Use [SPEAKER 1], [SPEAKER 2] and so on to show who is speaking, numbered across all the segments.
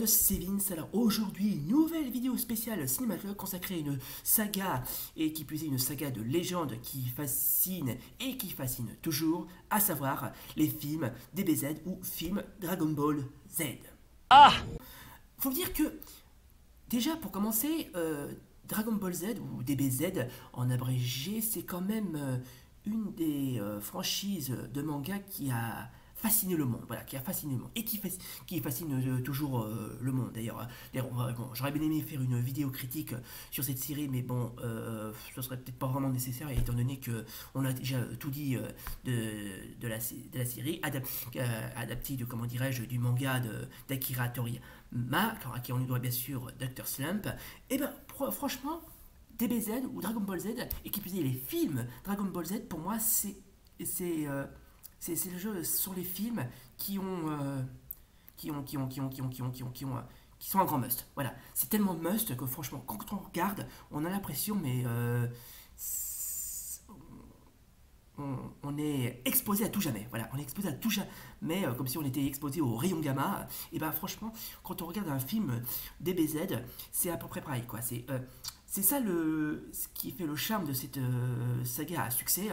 [SPEAKER 1] c'est Vince. Alors aujourd'hui, nouvelle vidéo spéciale cinématographique consacrée à une saga, et qui plus est une saga de légende qui fascine et qui fascine toujours, à savoir les films DBZ ou films Dragon Ball Z. Ah! Faut dire que, déjà pour commencer, Dragon Ball Z ou DBZ en abrégé, c'est quand même une des franchises de manga qui a fasciné le monde, voilà, qui a fasciné le monde, et qui fascine toujours le monde, d'ailleurs. Bon, j'aurais bien aimé faire une vidéo critique sur cette série, mais bon, ce serait peut-être pas vraiment nécessaire, étant donné qu'on a déjà tout dit de la série, adaptée de, comment dirais-je, du manga d'Akira Toriyama, à qui on lui doit bien sûr Dr. Slump. Et ben, franchement, DBZ ou Dragon Ball Z, et qui plus est les films Dragon Ball Z, pour moi, c'est le jeu sur les films qui sont un grand must. Voilà, c'est tellement must que franchement, quand on regarde, on a l'impression, mais on est exposé à tout jamais. Voilà, on est exposé à tout jamais, comme si on était exposé au rayon gamma. Et ben franchement, quand on regarde un film DBZ, c'est à peu près pareil, quoi. C'est ça ce qui fait le charme de cette saga à succès.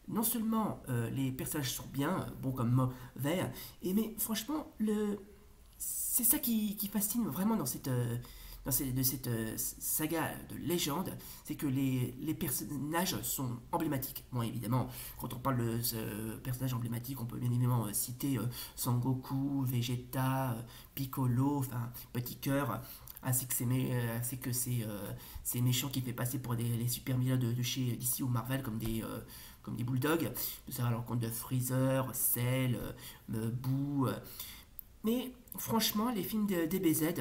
[SPEAKER 1] Non seulement les personnages sont bien, bons comme mauvais, mais franchement, c'est ça qui fascine vraiment dans cette saga de légende, c'est que les personnages sont emblématiques. Bon, évidemment, quand on parle de ce personnage emblématique, on peut bien évidemment citer Sangoku, Vegeta, Piccolo, enfin, Petit Cœur, ainsi que ces méchants qui fait passer pour les super vilains de chez DC ou Marvel, comme des bulldogs, ça à l'encontre de Freezer, Cell, Boo. Mais franchement, les films de DBZ,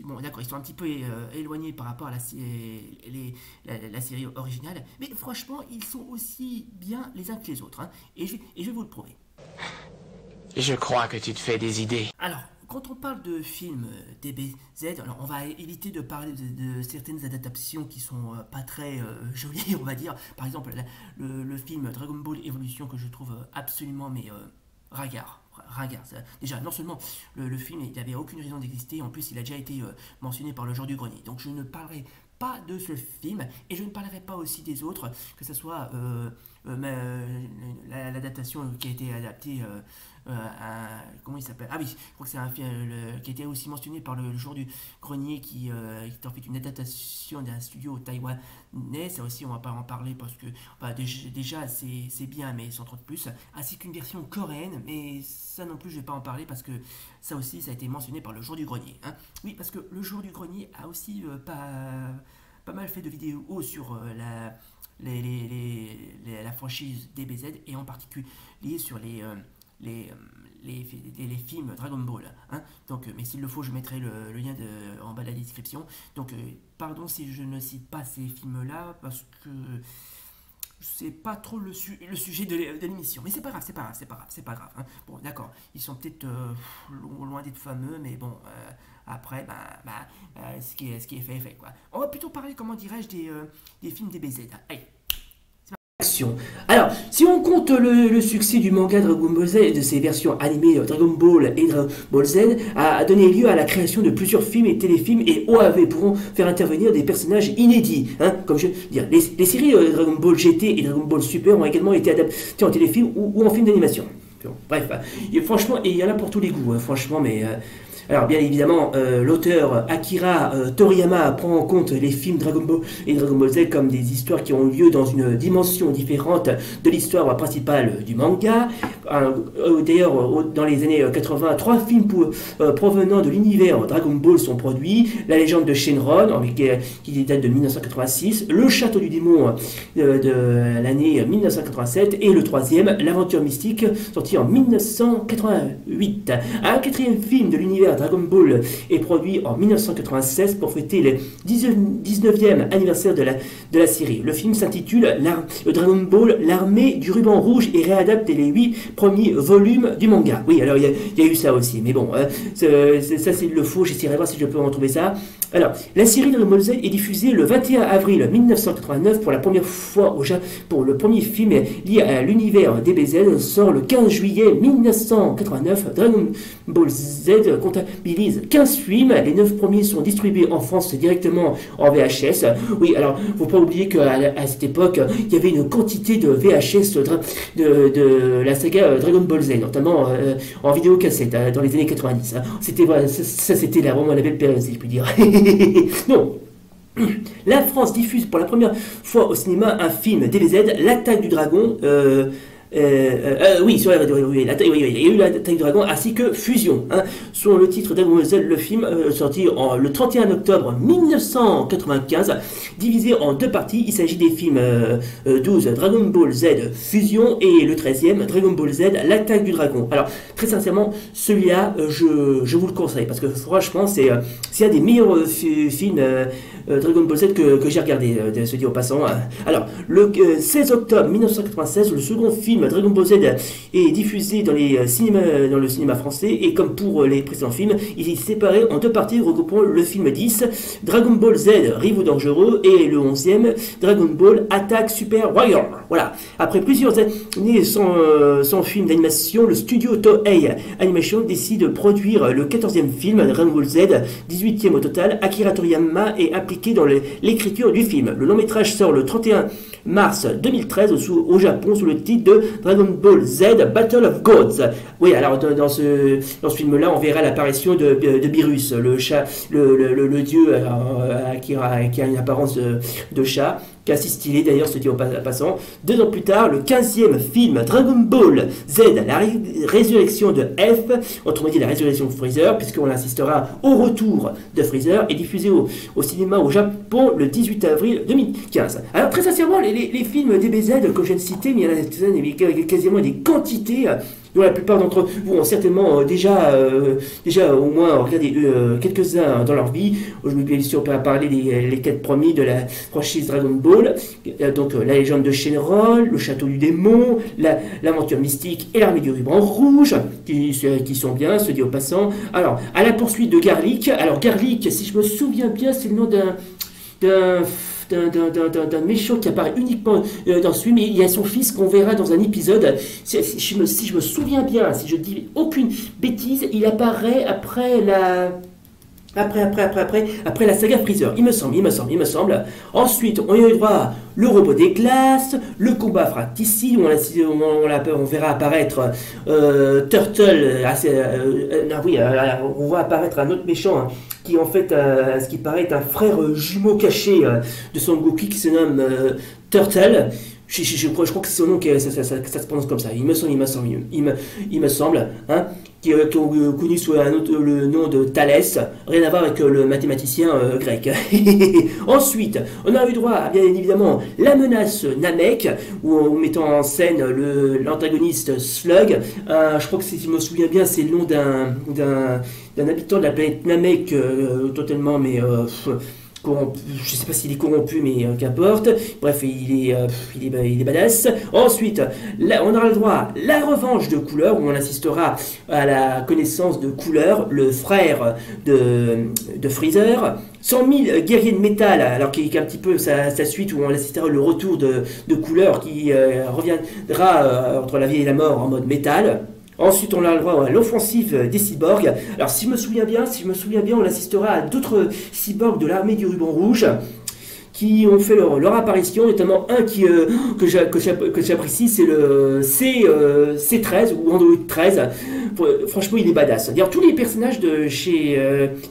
[SPEAKER 1] bon, d'accord, ils sont un petit peu éloignés par rapport à la série originale, mais franchement, ils sont aussi bien les uns que les autres, hein, et je vais vous le prouver.
[SPEAKER 2] Je crois que tu te fais des idées.
[SPEAKER 1] Alors, quand on parle de films DBZ, alors on va éviter de parler de certaines adaptations qui sont pas très jolies, on va dire. Par exemple, le film Dragon Ball Evolution, que je trouve absolument ringard. Déjà, non seulement le film, il n'avait aucune raison d'exister, en plus il a déjà été mentionné par le Jour du Grenier. Donc je ne parlerai pas de ce film, et je ne parlerai pas aussi des autres, que ce soit l'adaptation qui a été adaptée comment il s'appelle? Ah oui, je crois que c'est un film qui a été aussi mentionné par le Jour du Grenier, qui est en fait une adaptation d'un studio taïwanais. Ça aussi, on va pas en parler parce que déjà c'est bien, mais sans trop de plus. Ainsi qu'une version coréenne, mais ça non plus je vais pas en parler parce que ça aussi ça a été mentionné par le Jour du Grenier, hein. Oui, parce que le Jour du Grenier a aussi pas mal fait de vidéos sur la franchise DBZ, et en particulier sur les films Dragon Ball, hein. Donc, mais s'il le faut, je mettrai le lien en bas de la description. Donc, pardon si je ne cite pas ces films-là, parce que c'est pas trop le sujet de l'émission. Mais c'est pas grave, hein. Bon, d'accord, ils sont peut-être loin d'être fameux, mais bon, après, ce qui est fait est fait, quoi. On va plutôt parler, comment dirais-je, des films DBZ. Allez. Alors, si on compte le succès du manga Dragon Ball Z et de ses versions animées Dragon Ball et Dragon Ball Z, a donné lieu à la création de plusieurs films et téléfilms, et OAV pourront faire intervenir des personnages inédits, hein, comme je veux dire. Les séries Dragon Ball GT et Dragon Ball Super ont également été adaptées en téléfilm ou en film d'animation. Bon, bref, franchement, il y en a pour tous les goûts, hein, franchement, mais... Alors bien évidemment, l'auteur Akira Toriyama prend en compte les films Dragon Ball et Dragon Ball Z comme des histoires qui ont lieu dans une dimension différente de l'histoire principale du manga. D'ailleurs, dans les années 80, 3 films provenant de l'univers Dragon Ball sont produits. La légende de Shenron, qui date de 1986, Le Château du Démon de l'année 1987, et le troisième, L'Aventure Mystique, sorti en 1988. Un quatrième film de l'univers Dragon Ball est produit en 1996 pour fêter le 19e anniversaire de la série. Le film s'intitule Dragon Ball, l'armée du ruban rouge, et réadapte les 8 premiers volumes du manga. Oui, alors il y a eu ça aussi, mais bon, ça c'est le faux, j'essaierai de voir si je peux en trouver ça. Alors, la série Dragon Ball Z est diffusée le 21 avril 1989 pour la première fois au Japon. Pour le premier film lié à l'univers DBZ sort le 15 juillet 1989. Dragon Ball Z
[SPEAKER 3] comptabilise 15 films. Les 9 premiers sont distribués en France directement en VHS. Oui, alors, faut pas oublier qu'à cette époque, il y avait une quantité de VHS de la saga Dragon Ball Z, notamment en vidéocassette dans les années 90. Hein. C'était voilà, ça c'était vraiment la belle période, si je puis dire. Non. La France diffuse pour la première fois au cinéma un film DBZ, L'Attaque du Dragon. Oui, il y a eu L'Attaque du Dragon ainsi que Fusion. Hein. Sur le titre Dragon Ball Z, le film sorti le 31 octobre 1995, divisé en 2 parties. Il s'agit des films 12 Dragon Ball Z Fusion et le 13e Dragon Ball Z L'Attaque du Dragon. Alors, très sincèrement, celui-là, je vous le conseille parce que franchement, c'est un des meilleurs films Dragon Ball Z que j'ai regardé, se dit au passant. Alors, le 16 octobre 1996, le second film Dragon Ball Z est diffusé dans le cinéma français et comme pour les précédents films, il est séparé en 2 parties regroupant le film 10, Dragon Ball Z Rivaux Dangereux et le 11e, Dragon Ball Attack Super Warrior. Voilà. Après plusieurs années sans film d'animation, le studio Toei Animation décide de produire le 14e film Dragon Ball Z, 18e au total. Akira Toriyama est impliqué dans l'écriture du film. Le long métrage sort le 31 mars 2013 au Japon sous le titre de Dragon Ball Z Battle of Gods. Oui, alors dans ce film-là, on verra l'apparition de Beerus, le chat, le dieu qui a une apparence de chat, qui est assez stylé d'ailleurs, se dit au passant. 2 ans plus tard, le 15e film Dragon Ball Z, la résurrection de F, autrement dit la résurrection de Freezer, puisqu'on assistera au retour de Freezer, est diffusé au cinéma au Japon le 18 avril 2015. Alors très sincèrement, les films DBZ que je viens de citer, mais il y en a quasiment des quantités dont la plupart d'entre vous ont certainement déjà au moins regardé quelques-uns dans leur vie. Je vais bien sûr parler les 4 premiers de la franchise Dragon Ball, donc la légende de Shenron, le château du démon, l'aventure mystique et l'armée du ruban rouge, qui sont bien, se dit au passant. Alors, à la poursuite de Garlic. Alors Garlic, si je me souviens bien, c'est le nom d'un méchant qui apparaît uniquement dans ce film, et il y a son fils qu'on verra dans un épisode. Si je me souviens bien, si je dis aucune bêtise, il apparaît après la saga Freezer, il me semble. Ensuite, on y aura le robot des glaces, le combat fratricide, où on verra apparaître Turtle, on voit apparaître un autre méchant, hein, qui en fait, ce qui paraît être un frère jumeau caché de Son Goku, qui se nomme Turtle. Je crois que c'est son nom, ça se prononce comme ça. Il me semble, hein, qui est connu sous le nom de Thalès, rien à voir avec le mathématicien grec. Ensuite, on a eu droit à, bien évidemment, la menace Namek, où on mettant en scène l'antagoniste Slug. Je crois que si je me souviens bien, c'est le nom d'un habitant de la planète Namek, totalement, mais corrompu, je sais pas s'il est corrompu, mais qu'importe. Bref, il est badass. Ensuite, là, on aura le droit à la revanche de Couleur, où on assistera à la connaissance de Couleur, le frère de Freezer. 100 000 guerriers de métal, alors qui est un petit peu sa suite, où on assistera le retour de Couleur, qui reviendra entre la vie et la mort en mode métal. Ensuite, on a le droit à l'offensive des cyborgs. Alors, si je me souviens bien, on assistera à d'autres cyborgs de l'armée du ruban rouge qui ont fait leur apparition, notamment un que j'apprécie, c'est le C13 ou Android 13. Franchement, il est badass. D'ailleurs, tous les personnages de chez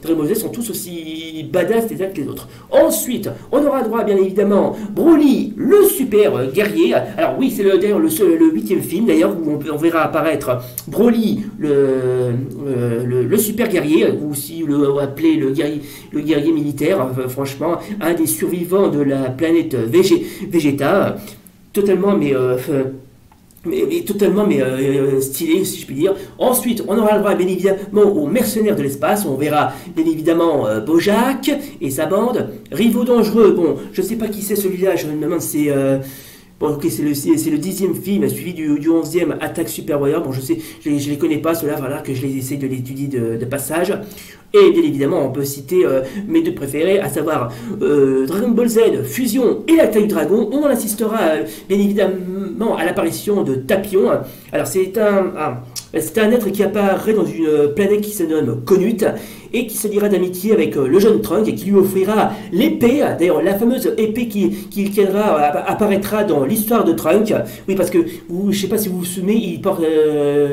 [SPEAKER 3] Dragon Ball Z sont tous aussi badass les uns que les autres. Ensuite, on aura droit, bien évidemment, Broly, le super guerrier. Alors oui, c'est d'ailleurs le 8e film, d'ailleurs, où on verra apparaître Broly, le super guerrier, ou si on va appeler le guerrier militaire. Franchement, un des survivants de la planète Vegeta, totalement stylé, si je puis dire. Ensuite, on aura le droit, bien évidemment, aux mercenaires de l'espace. On verra, bien évidemment, Bojack et sa bande. Rivaux dangereux, bon, je sais pas qui c'est celui-là, je me demande, c'est le 10e film, suivi du 11e Attack Super Warrior. Bon, je sais, je les connais pas, ceux-là, voilà, que je les essaie de l'étudier de passage. Et bien évidemment, on peut citer mes 2 préférés, à savoir Dragon Ball Z, Fusion et l'Attaque du Dragon. On assistera bien évidemment à l'apparition de Tapion. Alors c'est C'est un être qui apparaît dans une planète qui se nomme Konut et qui se liera d'amitié avec le jeune Trunk et qui lui offrira l'épée, d'ailleurs la fameuse épée qui apparaîtra dans l'histoire de Trunk. Oui, parce que je ne sais pas si vous vous souvenez, il porte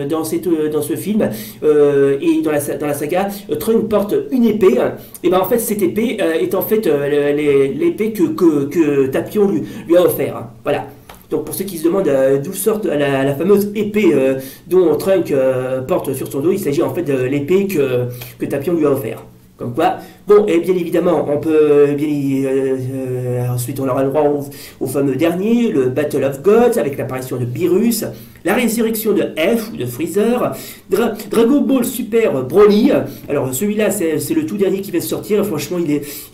[SPEAKER 3] dans ce film et dans la saga, Trunk porte une épée. Et ben en fait cette épée est en fait l'épée que Tapion lui a offert. Voilà. Donc pour ceux qui se demandent d'où sort la fameuse épée dont Trunk porte sur son dos, il s'agit en fait de l'épée que Tapion lui a offert. Comme quoi, bon, et bien évidemment, on peut ensuite on aura le droit au fameux dernier, le Battle of Gods, avec l'apparition de Beerus, la résurrection de F ou de Freezer, Dragon Ball Super Broly. Alors celui-là, c'est le tout dernier qui va sortir. Franchement, il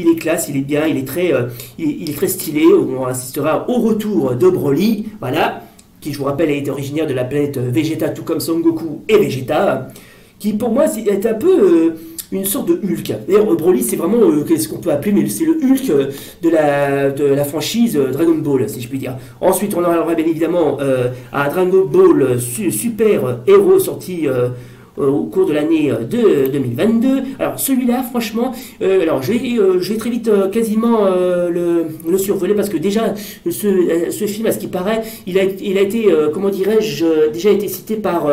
[SPEAKER 3] est classe, il est bien, il est très stylé. On assistera au retour de Broly, voilà, qui je vous rappelle est originaire de la planète Vegeta, tout comme Son Goku et Vegeta, qui pour moi est un peu une sorte de Hulk. D'ailleurs, Broly, c'est vraiment ce qu'on peut appeler, mais c'est le Hulk de la franchise Dragon Ball, si je puis dire. Ensuite, on aura bien évidemment un Dragon Ball Super Héros sorti au cours de l'année 2022. Alors celui-là, franchement, alors je vais très vite quasiment le survoler parce que déjà ce film, à ce qui paraît, il a été, comment dirais-je, déjà été cité par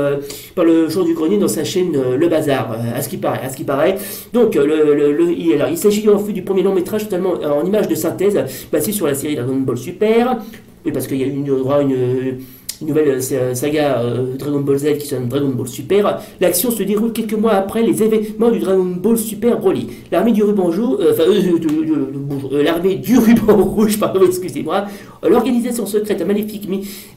[SPEAKER 3] le Jour du Grenier dans sa chaîne Le Bazar, à ce qui paraît. Donc il s'agit en fait du premier long métrage totalement en image de synthèse basé sur la série Dragon Ball Super. Oui, parce qu'il y a une nouvelle saga Dragon Ball Z qui s'appelle Dragon Ball Super. L'action se déroule quelques mois après les événements du Dragon Ball Super Broly. L'armée du ruban rouge, l'armée du ruban rouge, pardon, excusez-moi, l'organisation secrète maléfique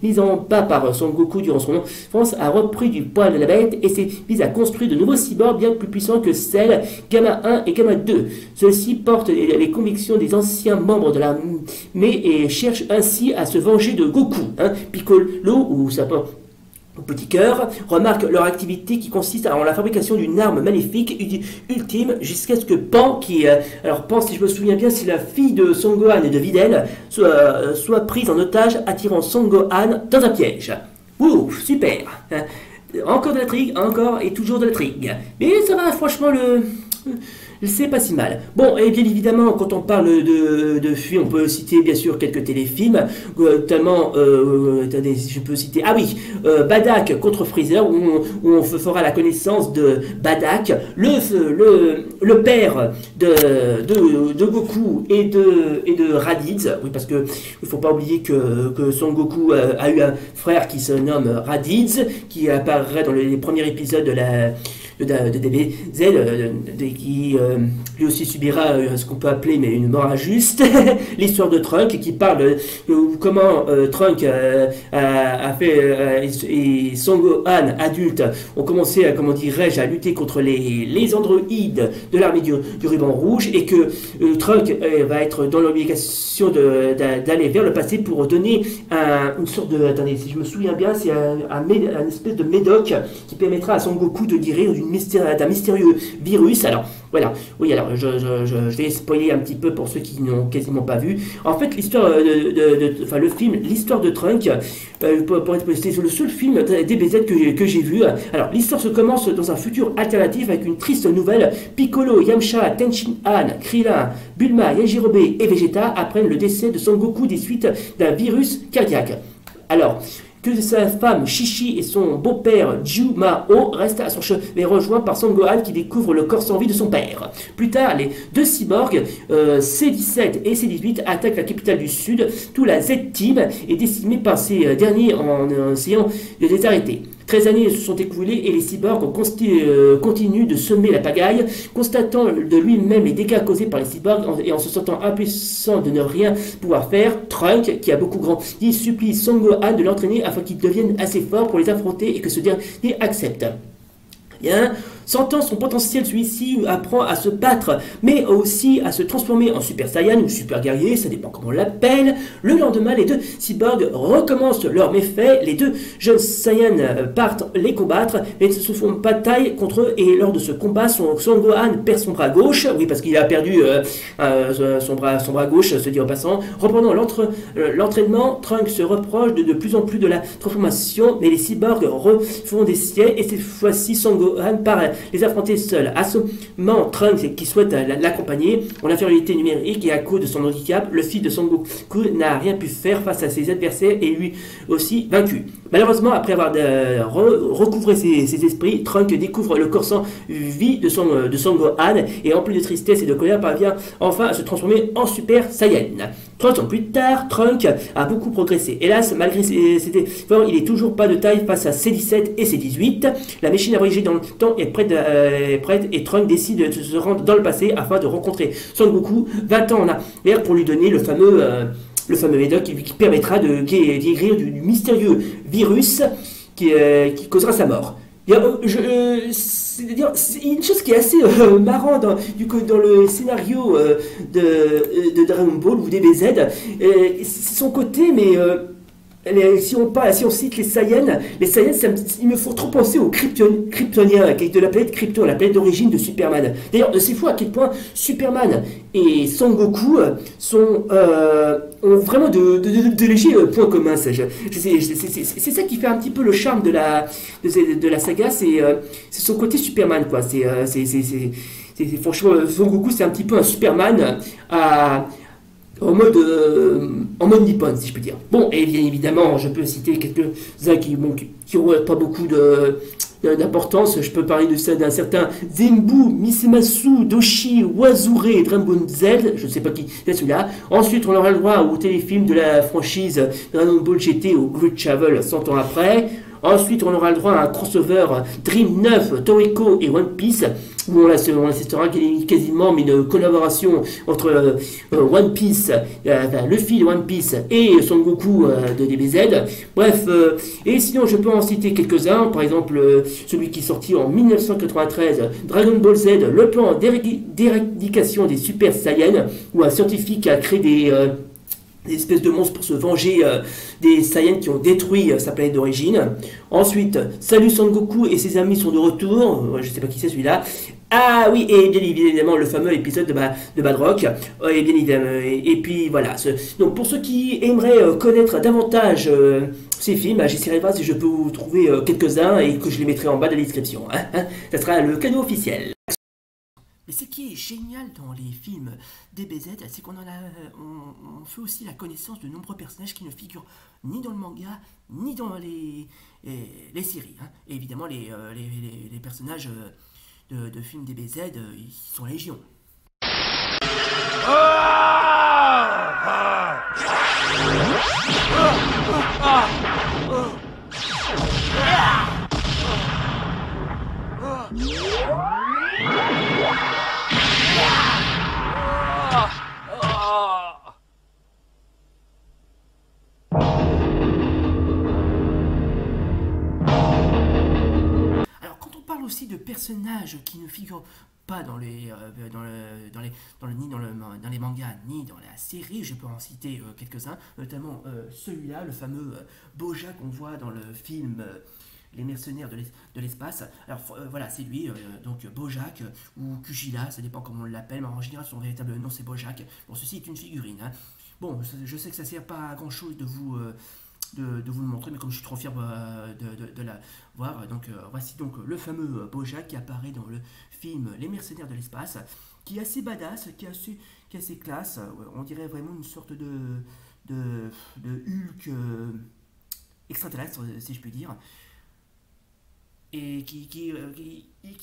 [SPEAKER 3] mise en bas par Son Goku durant son enfance a repris du poil de la bête et s'est mise à construire de nouveaux cyborgs bien plus puissants que celles Gamma 1 et Gamma 2. Ceux-ci portent les convictions des anciens membres de l'armée et cherchent ainsi à se venger de Goku. Piccolo ou ça porte au petit cœur, remarque leur activité qui consiste en la fabrication d'une arme maléfique ultime jusqu'à ce que Pan, alors Pan, si je me souviens bien, c'est la fille de Son Gohan et de Videl, soit prise en otage, attirant Son Gohan dans un piège. Ouh, super. Encore de l'intrigue, encore et toujours de l'intrigue. Mais ça va, franchement, c'est pas si mal. Bon, et bien évidemment, quand on parle de films, on peut citer bien sûr quelques téléfilms, notamment, attendez, je peux citer, Badak contre Freezer, où on fera la connaissance de Badak, le père de Goku et de Raditz. Oui, parce que il faut pas oublier que Son Goku a eu un frère qui se nomme Raditz, qui apparaît dans les premiers épisodes de DBZ, qui lui aussi subira ce qu'on peut appeler mais une mort injuste. L'histoire de Trunk qui parle de comment Trunk a fait et Son Gohan adulte ont commencé à lutter contre les androïdes de l'armée du ruban rouge, et que Trunk va être dans l'obligation d'aller vers le passé pour donner une sorte de, attendez, si je me souviens bien, c'est un espèce de médoc qui permettra à Son Goku de guérir d'un mystérieux virus. Alors voilà, oui, alors je vais spoiler un petit peu pour ceux qui n'ont quasiment pas vu. En fait, l'histoire le film, l'histoire de Trunk, pour être c'est le seul film DBZ que j'ai vu. Alors l'histoire se commence dans un futur alternatif avec une triste nouvelle. Piccolo, Yamcha, Tenshinhan, Krillin, Bulma, Yajirobe et Vegeta apprennent le décès de Son Goku des suites d'un virus cardiaque. Alors que sa femme Chichi et son beau-père Ju-Mao restent à son chevet, rejoints par Son Gohan qui découvre le corps sans vie de son père. Plus tard, les deux cyborgs, C-17 et C-18, attaquent la capitale du Sud. Tout la Z-Team est décimée par ces derniers en essayant de les arrêter. 13 années se sont écoulées et les cyborgs continuent de semer la pagaille. Constatant de lui-même les dégâts causés par les cyborgs et en se sentant impuissant de ne rien pouvoir faire, Trunk, qui a beaucoup grandi, supplie Son Gohan de l'entraîner afin qu'il devienne assez fort pour les affronter et que ce dernier accepte. Bien. Sentant son potentiel, celui-ci apprend à se battre, mais aussi à se transformer en Super Saiyan ou Super Guerrier, ça dépend comment on l'appelle. Le lendemain, les deux cyborgs recommencent leurs méfaits. Les deux jeunes Saiyans partent les combattre, mais se font bataille contre eux. Et lors de ce combat, Son Gohan perd son bras gauche, oui, parce qu'il a perdu son bras gauche, se dit en passant. Reprenant l'entraînement, Trunks se reproche de plus en plus de la transformation, mais les cyborgs refont des siens, et cette fois-ci, Son Gohan part les affronter seul. Assommant Trunks qui souhaite l'accompagner en infériorité numérique et à cause de son handicap, le fils de Son Goku n'a rien pu faire face à ses adversaires et lui aussi vaincu. Malheureusement, après avoir recouvré ses esprits, Trunks découvre le corps sans vie de Son Gohan et en plus de tristesse et de colère parvient enfin à se transformer en Super Saiyan. 30 ans plus tard, Trunks a beaucoup progressé. Hélas, malgré ses efforts, il n'est toujours pas de taille face à C17 et C18. La machine à voyager dans le temps est prête et Trunks décide de se rendre dans le passé afin de rencontrer Son Goku 20 ans en arrière pour lui donner le fameux médoc qui permettra de guérir du mystérieux virus qui causera sa mort. C'est une chose qui est assez marrant dans le scénario de Dragon Ball ou DBZ, c'est son côté, mais si on cite les Saiyans, il me faut trop penser aux Kryptoniens, de la planète Krypton, la planète d'origine de Superman. D'ailleurs, c'est fou à quel point Superman et Son Goku ont vraiment de légers points communs. C'est ça qui fait un petit peu le charme de la saga, c'est son côté Superman, quoi. Franchement, Son Goku, c'est un petit peu un Superman en mode nippon, si je peux dire. Bon, et bien évidemment, je peux citer quelques-uns qui n'ont pas beaucoup d'importance. Je peux parler d'un certain Zenbu Misemasu Doshi Wazure Dragon Z, je ne sais pas qui c'est celui-là. Ensuite, on aura le droit au téléfilm de la franchise Dragon Ball GT au Great Travel 100 ans après. Ensuite, on aura le droit à un crossover Dream 9, Toriko et One Piece, où on assistera quasiment une collaboration entre One Piece, Luffy de One Piece et Son Goku de DBZ. Bref, et sinon je peux en citer quelques-uns, par exemple celui qui est sorti en 1993, Dragon Ball Z, le plan d'éradication des Super Saiyans, où un scientifique a créé des espèces de monstres pour se venger des Saiyans qui ont détruit sa planète d'origine. Ensuite, Salut Son Goku et ses amis sont de retour. Je sais pas qui c'est celui-là. Ah oui, et bien évidemment le fameux épisode de Bad Rock. Et bien évidemment, et puis voilà. Donc pour ceux qui aimeraient connaître davantage ces films, j'essaierai de voir si je peux vous trouver quelques-uns et que je les mettrai en bas de la description. Ça sera le cadeau officiel.
[SPEAKER 1] Mais ce qui est génial dans les films DBZ, c'est qu'on on fait aussi la connaissance de nombreux personnages qui ne figurent ni dans le manga, ni dans les séries. Et évidemment, les personnages de films DBZ, ils sont légion. Alors, quand on parle aussi de personnages qui ne figurent pas dans les mangas ni dans la série, je peux en citer quelques-uns, notamment celui-là, le fameux Bojack qu'on voit dans le film Les Mercenaires de l'espace. Alors voilà, c'est lui, donc Bojack ou Kujila, ça dépend comment on l'appelle, mais en général son véritable nom c'est Bojack. Bon, ceci est une figurine. Bon, je sais que ça sert pas à grand chose de vous le montrer, mais comme je suis trop fier de la voir, donc voici donc le fameux Bojack qui apparaît dans le film Les Mercenaires de l'espace, qui est assez badass, qui est assez classe. On dirait vraiment une sorte de Hulk extraterrestre, si je puis dire, et qui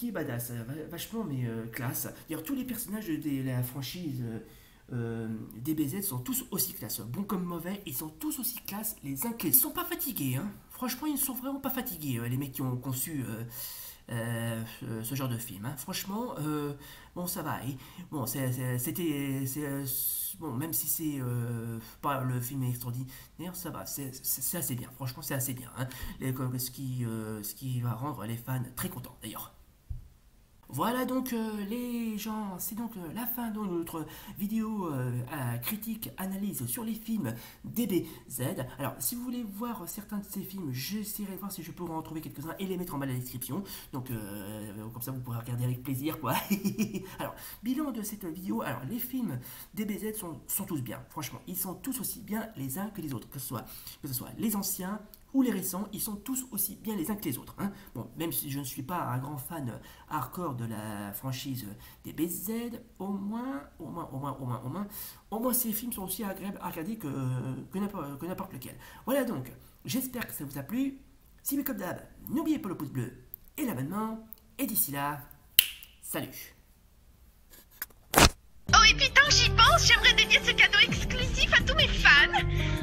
[SPEAKER 1] est badass, vachement mais classe. D'ailleurs, tous les personnages de la franchise DBZ sont tous aussi classe, bons comme mauvais, ils sont tous aussi classe les uns que les autres. Ils sont pas fatigués, hein. Franchement, ils ne sont vraiment pas fatigués, les mecs qui ont conçu ce genre de film. Franchement, bon, ça va. Bon, bon, même si c'est pas le film extraordinaire, ça va. C'est assez bien. Franchement, c'est assez bien. Ce qui va rendre les fans très contents, d'ailleurs. Voilà donc les gens, c'est donc la fin de notre vidéo critique, analyse sur les films DBZ. Alors si vous voulez voir certains de ces films, j'essaierai de voir si je peux en trouver quelques-uns et les mettre en bas de la description. Donc comme ça vous pourrez regarder avec plaisir quoi. Alors, bilan de cette vidéo, alors les films DBZ sont tous bien, franchement, ils sont tous aussi bien les uns que les autres, que ce soit les anciens ou les récents, ils sont tous aussi bien les uns que les autres. Hein. Bon, même si je ne suis pas un grand fan hardcore de la franchise DBZ, au moins ces films sont aussi agréables à regarder que n'importe lequel. Voilà donc, j'espère que ça vous a plu. Si oui comme d'hab, n'oubliez pas le pouce bleu et l'abonnement. Et d'ici là, salut.
[SPEAKER 4] Oh et puis tant que j'y pense, j'aimerais dédier ce cadeau exclusif à tous mes fans.